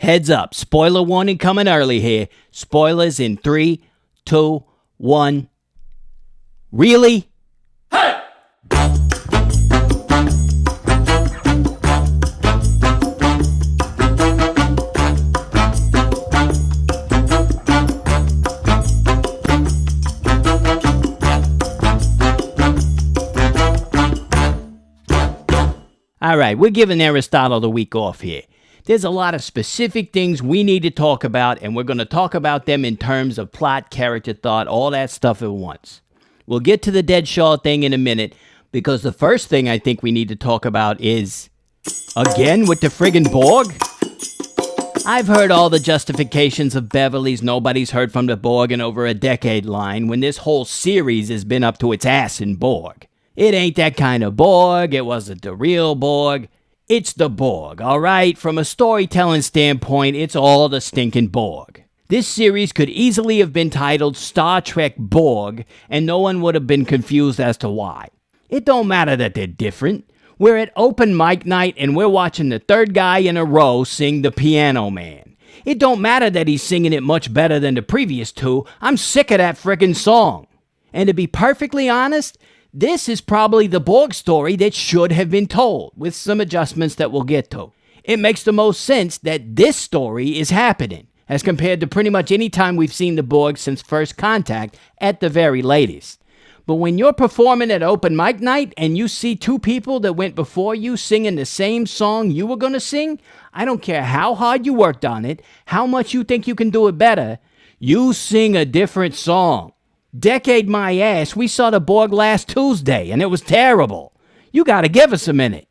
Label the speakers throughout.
Speaker 1: Heads up, spoiler warning coming early here. Spoilers in 3, 2, 1. Really? Hey! All right, we're giving Aristotle the week off here. There's a lot of specific things we need to talk about, and we're going to talk about them in terms of plot, character, thought, all that stuff at once. We'll get to the Dead Shaw thing in a minute, because the first thing I think we need to talk about is, again with the friggin' Borg? I've heard all the justifications of Beverly's nobody's heard from the Borg in over a decade line when this whole series has been up to its ass in Borg. It ain't that kind of Borg, it wasn't the real Borg. It's the Borg, alright? From a storytelling standpoint, it's all the stinking Borg. This series could easily have been titled Star Trek Borg, and no one would have been confused as to why. It don't matter that they're different. We're at open mic night and we're watching the third guy in a row sing The Piano Man. It don't matter that he's singing it much better than the previous two. I'm sick of that frickin' song. And to be perfectly honest, this is probably the Borg story that should have been told, with some adjustments that we'll get to. It makes the most sense that this story is happening, as compared to pretty much any time we've seen the Borg since First Contact, at the very latest. But when you're performing at open mic night and you see two people that went before you singing the same song you were going to sing, I don't care how hard you worked on it, how much you think you can do it better, you sing a different song. Decade my ass, we saw the Borg last Tuesday, and it was terrible. You gotta give us a minute.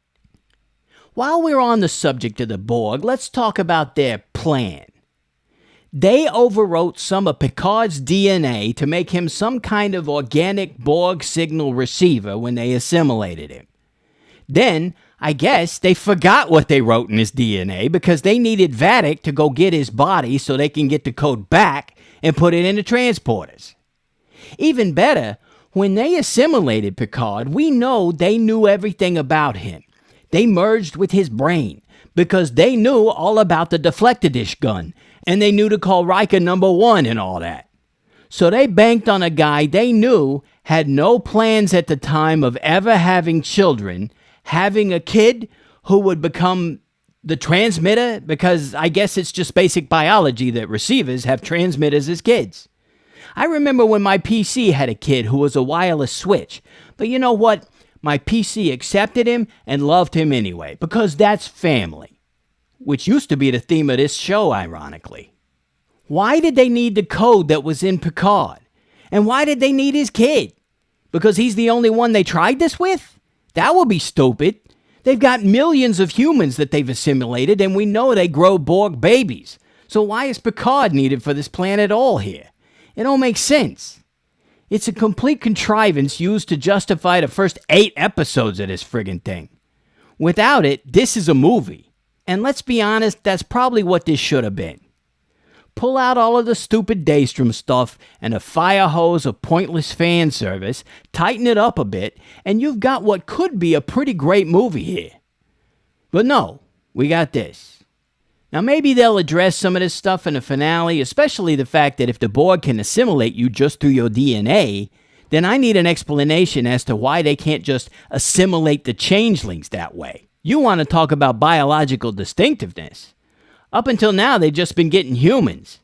Speaker 1: While we're on the subject of the Borg, let's talk about their plan. They overwrote some of Picard's DNA to make him some kind of organic Borg signal receiver when they assimilated him. Then, I guess, they forgot what they wrote in his DNA because they needed Vadic to go get his body so they can get the code back and put it in the transporters. Even better, when they assimilated Picard, we know they knew everything about him. They merged with his brain because they knew all about the deflector-dish gun, and they knew to call Riker number 1 and all that. So they banked on a guy they knew had no plans at the time of ever having children, having a kid who would become the transmitter, because I guess it's just basic biology that receivers have transmitters as kids. I remember when my PC had a kid who was a wireless switch. But you know what? My PC accepted him and loved him anyway, because that's family. Which used to be the theme of this show, ironically. Why did they need the code that was in Picard? And why did they need his kid? Because he's the only one they tried this with? That would be stupid. They've got millions of humans that they've assimilated, and we know they grow Borg babies. So why is Picard needed for this plan at all here? It don't make sense. It's a complete contrivance used to justify the first 8 episodes of this friggin' thing. Without it, this is a movie. And let's be honest, that's probably what this should have been. Pull out all of the stupid Daystrom stuff and a fire hose of pointless fan service, tighten it up a bit, and you've got what could be a pretty great movie here. But no, we got this. Now maybe they'll address some of this stuff in the finale, especially the fact that if the Borg can assimilate you just through your DNA, then I need an explanation as to why they can't just assimilate the changelings that way. You want to talk about biological distinctiveness. Up until now, they've just been getting humans.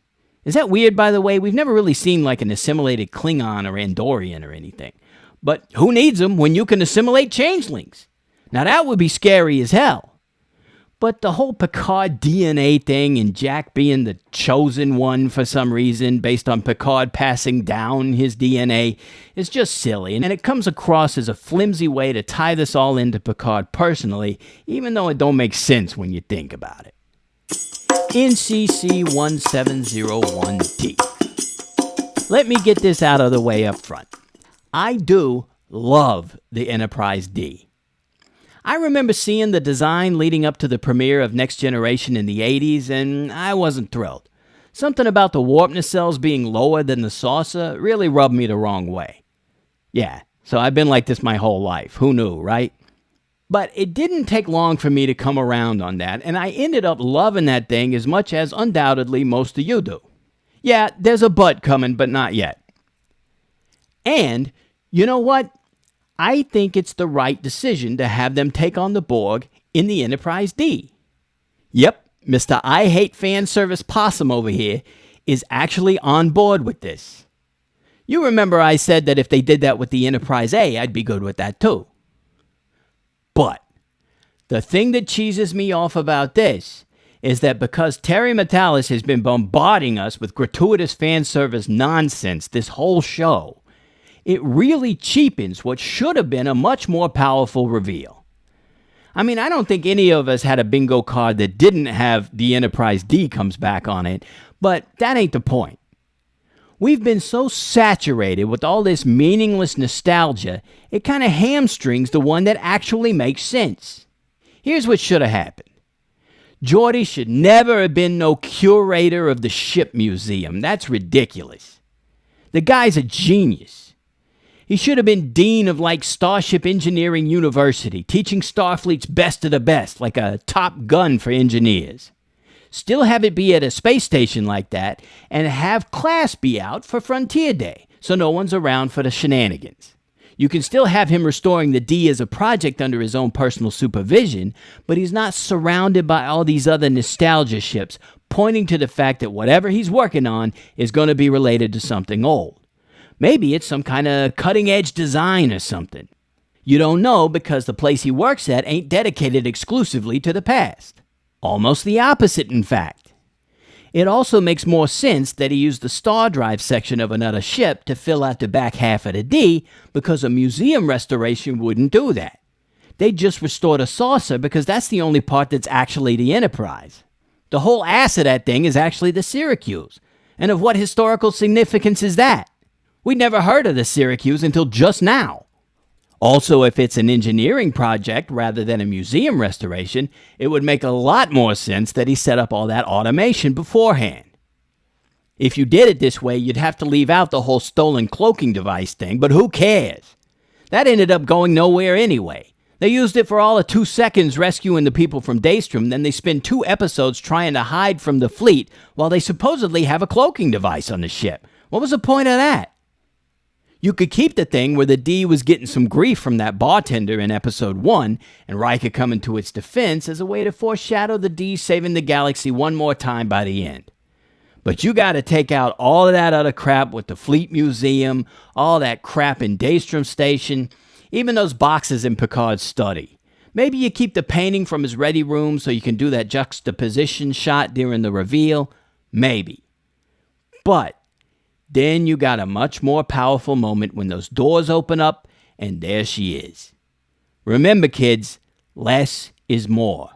Speaker 1: Is that weird, by the way? We've never really seen like an assimilated Klingon or Andorian or anything. But who needs them when you can assimilate changelings? Now that would be scary as hell. But the whole Picard DNA thing and Jack being the chosen one for some reason based on Picard passing down his DNA is just silly. And it comes across as a flimsy way to tie this all into Picard personally, even though it don't make sense when you think about it. NCC 1701D. Let me get this out of the way up front. I do love the Enterprise D. I remember seeing the design leading up to the premiere of Next Generation in the 80s, and I wasn't thrilled. Something about the warp nacelles being lower than the saucer really rubbed me the wrong way. Yeah, so I've been like this my whole life. Who knew, right? But it didn't take long for me to come around on that, and I ended up loving that thing as much as undoubtedly most of you do. Yeah, there's a but coming, but not yet. And you know what? I think it's the right decision to have them take on the Borg in the Enterprise D. Yep, Mr. I Hate Fan Service Possum over here is actually on board with this. You remember I said that if they did that with the Enterprise A, I'd be good with that too. But the thing that cheeses me off about this is that because Terry Matalas has been bombarding us with gratuitous fan service nonsense this whole show, it really cheapens what should have been a much more powerful reveal. I mean, I don't think any of us had a bingo card that didn't have the Enterprise D comes back on it, but that ain't the point. We've been so saturated with all this meaningless nostalgia, it kind of hamstrings the one that actually makes sense. Here's what should have happened. Geordi should never have been no curator of the ship museum. That's ridiculous. The guy's a genius. He should have been dean of like Starship Engineering University, teaching Starfleet's best of the best, like a Top Gun for engineers. Still have it be at a space station like that, and have class be out for Frontier Day, so no one's around for the shenanigans. You can still have him restoring the D as a project under his own personal supervision, but he's not surrounded by all these other nostalgia ships, pointing to the fact that whatever he's working on is going to be related to something old. Maybe it's some kind of cutting-edge design or something. You don't know because the place he works at ain't dedicated exclusively to the past. Almost the opposite, in fact. It also makes more sense that he used the star drive section of another ship to fill out the back half of the D, because a museum restoration wouldn't do that. They'd just restore the saucer because that's the only part that's actually the Enterprise. The whole ass of that thing is actually the Syracuse. And of what historical significance is that? We'd never heard of the Syracuse until just now. Also, if it's an engineering project rather than a museum restoration, it would make a lot more sense that he set up all that automation beforehand. If you did it this way, you'd have to leave out the whole stolen cloaking device thing, but who cares? That ended up going nowhere anyway. They used it for all of 2 seconds rescuing the people from Daystrom, then they spend 2 episodes trying to hide from the fleet while they supposedly have a cloaking device on the ship. What was the point of that? You could keep the thing where the D was getting some grief from that bartender in episode 1, and Riker coming to its defense as a way to foreshadow the D saving the galaxy one more time by the end. But you gotta take out all of that other crap with the Fleet Museum, all that crap in Daystrom Station, even those boxes in Picard's study. Maybe you keep the painting from his ready room so you can do that juxtaposition shot during the reveal. Maybe. But then you got a much more powerful moment when those doors open up and there she is. Remember, kids, less is more.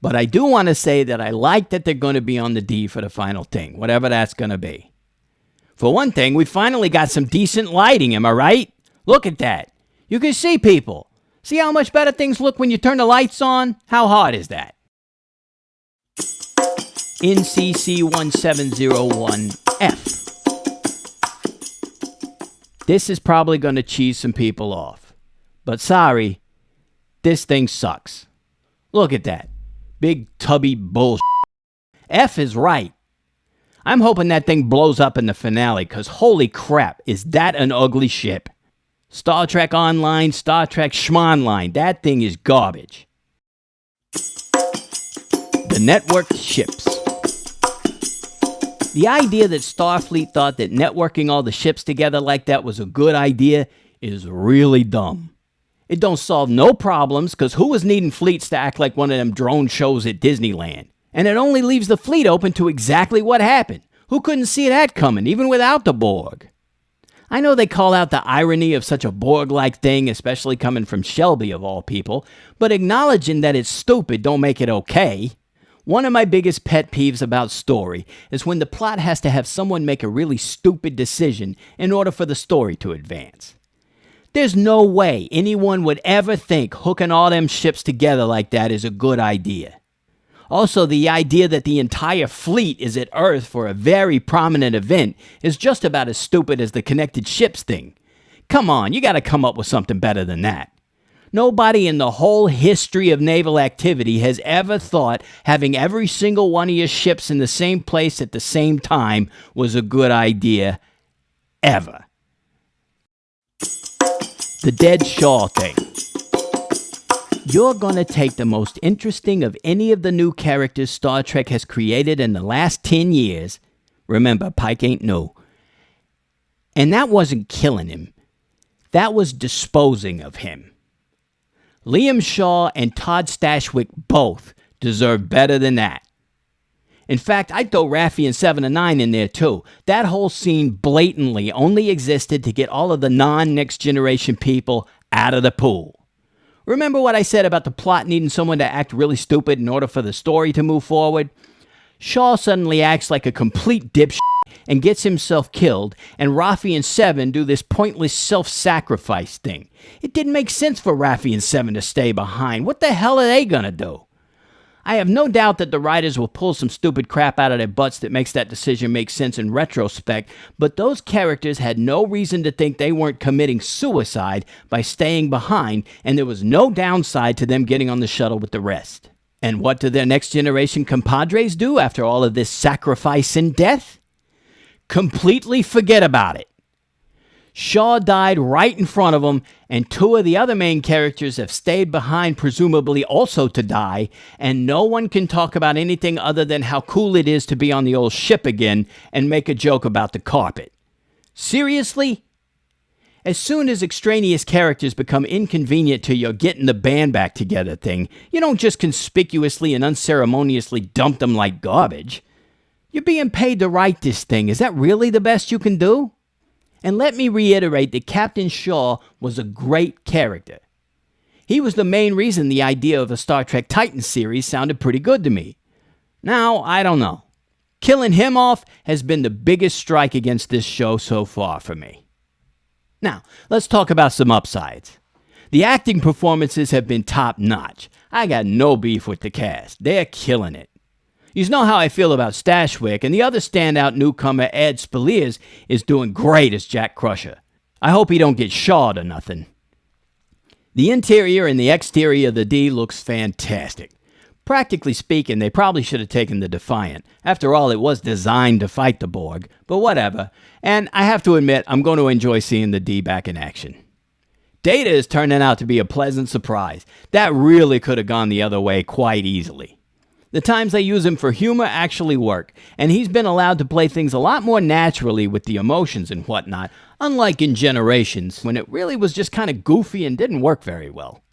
Speaker 1: But I do want to say that I like that they're going to be on the D for the final thing, whatever that's going to be. For one thing, we finally got some decent lighting, am I right? Look at that. You can see people. See how much better things look when you turn the lights on? How hard is that? NCC 1701F. This is probably going to cheese some people off. But sorry, this thing sucks. Look at that. Big tubby bullshit. F is right. I'm hoping that thing blows up in the finale, because holy crap, is that an ugly ship. Star Trek Online, Star Trek Schmonline, that thing is garbage. The networked ships. The idea that Starfleet thought that networking all the ships together like that was a good idea is really dumb. It don't solve no problems, because who was needing fleets to act like one of them drone shows at Disneyland? And it only leaves the fleet open to exactly what happened. Who couldn't see that coming, even without the Borg? I know they call out the irony of such a Borg-like thing, especially coming from Shelby of all people, but acknowledging that it's stupid don't make it okay. One of my biggest pet peeves about story is when the plot has to have someone make a really stupid decision in order for the story to advance. There's no way anyone would ever think hooking all them ships together like that is a good idea. Also, the idea that the entire fleet is at Earth for a very prominent event is just about as stupid as the connected ships thing. Come on, you gotta come up with something better than that. Nobody in the whole history of naval activity has ever thought having every single one of your ships in the same place at the same time was a good idea. Ever. The dead Shaw thing. You're going to take the most interesting of any of the new characters Star Trek has created in the last 10 years. Remember, Pike ain't new. And that wasn't killing him. That was disposing of him. Liam Shaw and Todd Stashwick both deserve better than that. In fact, I'd throw Raffi and 7 and 9 in there too. That whole scene blatantly only existed to get all of the non-Next Generation people out of the pool. Remember what I said about the plot needing someone to act really stupid in order for the story to move forward? Shaw suddenly acts like a complete dipshit and gets himself killed, and Raffi and 7 do this pointless self-sacrifice thing. It didn't make sense for Raffi and 7 to stay behind. What the hell are they gonna do? I have no doubt that the writers will pull some stupid crap out of their butts that makes that decision make sense in retrospect, but those characters had no reason to think they weren't committing suicide by staying behind, and there was no downside to them getting on the shuttle with the rest. And what do their Next Generation compadres do after all of this sacrifice and death? Completely forget about it. Shaw died right in front of him, and 2 of the other main characters have stayed behind, presumably also to die, and no one can talk about anything other than how cool it is to be on the old ship again and make a joke about the carpet. Seriously? As soon as extraneous characters become inconvenient to your getting the band back together thing, you don't just conspicuously and unceremoniously dump them like garbage. You're being paid to write this thing. Is that really the best you can do? And let me reiterate that Captain Shaw was a great character. He was the main reason the idea of a Star Trek Titan series sounded pretty good to me. Now, I don't know. Killing him off has been the biggest strike against this show so far for me. Now, let's talk about some upsides. The acting performances have been top-notch. I got no beef with the cast. They're killing it. You know how I feel about Stashwick, and the other standout newcomer, Ed Speleers, is doing great as Jack Crusher. I hope he don't get shawed or nothing. The interior and the exterior of the D looks fantastic. Practically speaking, they probably should have taken the Defiant. After all, it was designed to fight the Borg, but whatever. And I have to admit, I'm going to enjoy seeing the D back in action. Data is turning out to be a pleasant surprise. That really could have gone the other way quite easily. The times they use him for humor actually work, and he's been allowed to play things a lot more naturally with the emotions and whatnot, unlike in Generations, when it really was just kind of goofy and didn't work very well.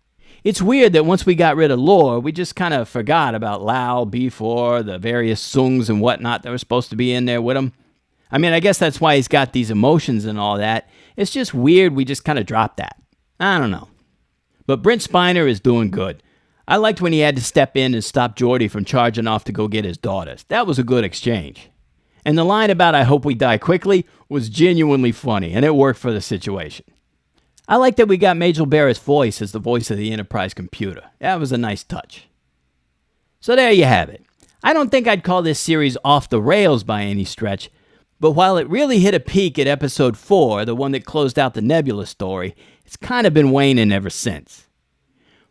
Speaker 1: It's weird that once we got rid of Lore, we just kind of forgot about Lau, B4, the various Sungs and whatnot that were supposed to be in there with him. I mean, I guess that's why he's got these emotions and all that. It's just weird we just kind of dropped that. I don't know. But Brent Spiner is doing good. I liked when he had to step in and stop Geordi from charging off to go get his daughters. That was a good exchange. And the line about "I hope we die quickly" was genuinely funny, and it worked for the situation. I like that we got Majel Barrett's voice as the voice of the Enterprise computer. That was a nice touch. So there you have it. I don't think I'd call this series off the rails by any stretch, but while it really hit a peak at episode 4, the one that closed out the Nebula story, it's kind of been waning ever since.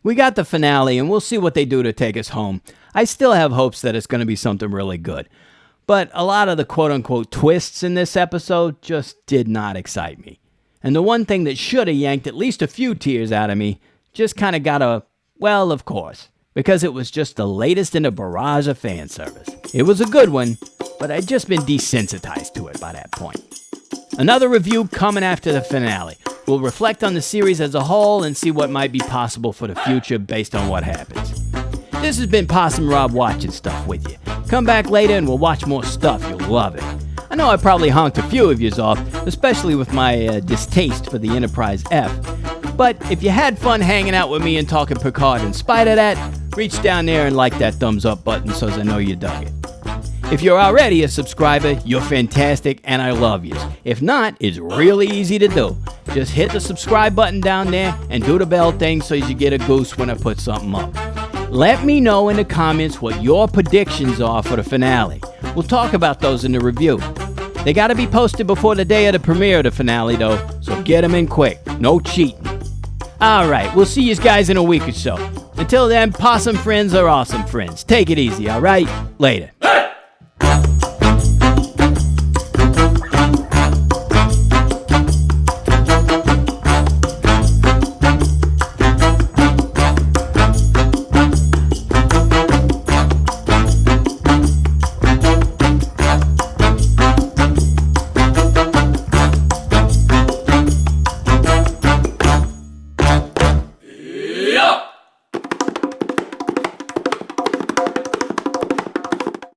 Speaker 1: We got the finale, and we'll see what they do to take us home. I still have hopes that it's going to be something really good. But a lot of the quote-unquote twists in this episode just did not excite me. And the one thing that should have yanked at least a few tears out of me just kind of got a, well, of course, because it was just the latest in a barrage of fan service. It was a good one, but I'd just been desensitized to it by that point. Another review coming after the finale. We'll reflect on the series as a whole and see what might be possible for the future based on what happens. This has been Possum Rob watching stuff with you. Come back later and we'll watch more stuff. You'll love it. I know I probably honked a few of yous off, especially with my distaste for the Enterprise F. But if you had fun hanging out with me and talking Picard in spite of that, reach down there and like that thumbs up button so I know you dug it. If you're already a subscriber, you're fantastic and I love you. If not, it's really easy to do. Just hit the subscribe button down there and do the bell thing so you get a goose when I put something up. Let me know in the comments what your predictions are for the finale. We'll talk about those in the review. They gotta be posted before the day of the premiere of the finale though, so get them in quick. No cheating. All right, we'll see you guys in a week or so. Until then, possum friends are awesome friends. Take it easy, all right? Later.